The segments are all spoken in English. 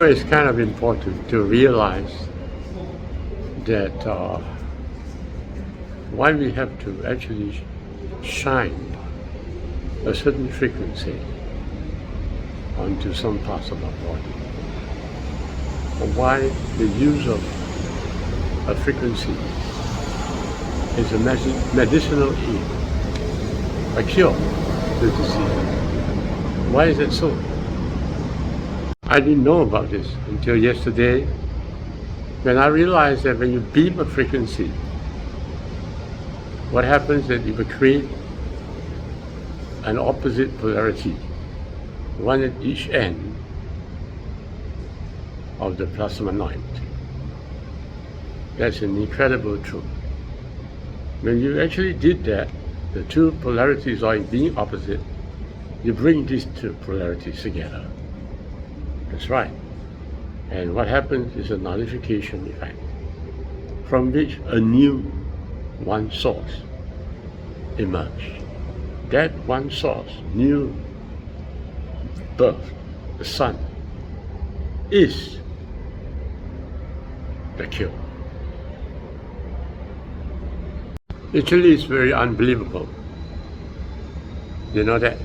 It's kind of important to realize that why we have to actually shine a certain frequency onto some parts of our body, or why the use of a frequency is a medicinal aid, a cure to disease. Why is that so? I didn't know about this until yesterday, when I realized that when you beam a frequency, what happens is that it will create an opposite polarity, one at each end of the plasmanoid. That's an incredible truth. When you actually did that, the two polarities are being opposite, you bring these two polarities together. That's right. And what happens is a nullification effect, from which a new one source emerges. That one source, new birth, the sun, is the cure. Actually, it's very unbelievable. You know that?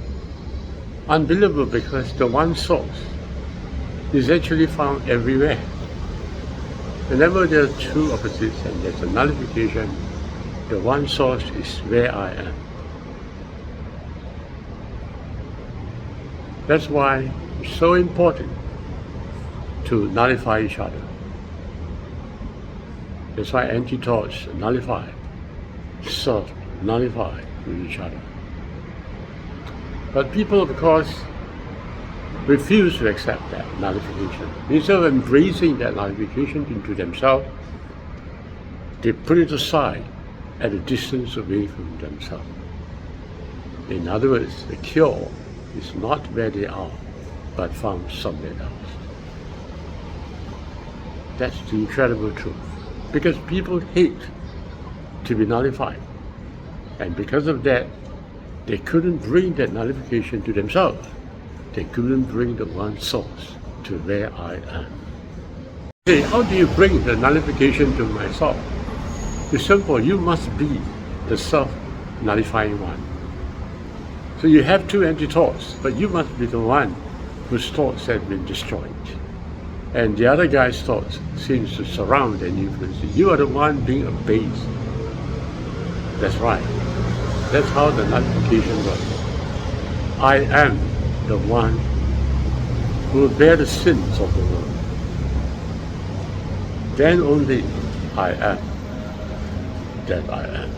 Unbelievable because the one source is actually found everywhere. Whenever there are two opposites and there's a nullification, the one source is where I am. That's why it's so important to nullify each other. That's why anti-thoughts nullify, self-nullify with each other. But people, of course, refuse to accept that nullification. Instead of embracing that nullification into themselves, they put it aside at a distance away from themselves. In other words, the cure is not where they are, but found somewhere else. That's the incredible truth. Because people hate to be nullified. And because of that, they couldn't bring that nullification to themselves. They couldn't bring the one source to where I am. Hey, how do you bring the nullification to myself? It's simple. You must be the self-nullifying one. So you have two anti-thoughts, but you must be the one whose thoughts have been destroyed. And the other guy's thoughts seems to surround and influence you. You are the one being abased. That's right. That's how the nullification works. I am the one who will bear the sins of the world. Then only I am that I am.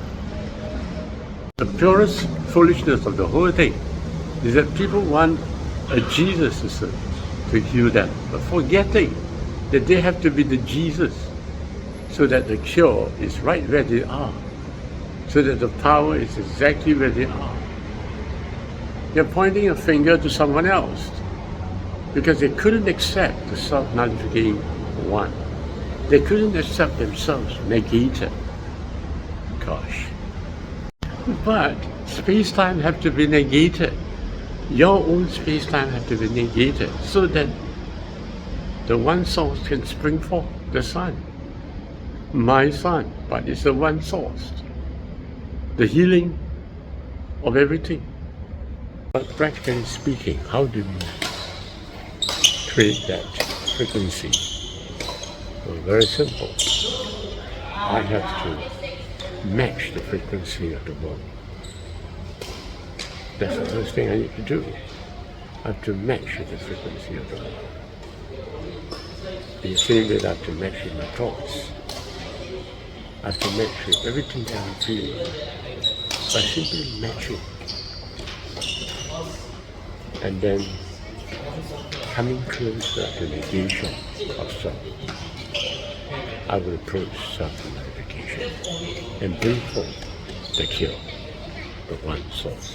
The purest foolishness of the whole thing is that people want a Jesus to heal them, but forgetting that they have to be the Jesus so that the cure is right where they are, so that the power is exactly where they are. They're pointing a finger to someone else because they couldn't accept the self-nullifying one. They couldn't accept themselves negated. Gosh. But space-time have to be negated. Your own space-time have to be negated so that the one source can spring forth, the sun. My sun, but it's the one source. The healing of everything. But practically speaking, how do we create that frequency? Well, very simple. I have to match the frequency of the world. That's the first thing I need to do. I have to match with the frequency of the world. In the same way, I have to match with my thoughts. I have to match with everything that I'm feeling by simply matching. And then coming closer to negation of self, I will approach self-nullification and bring forth the cure, the one source.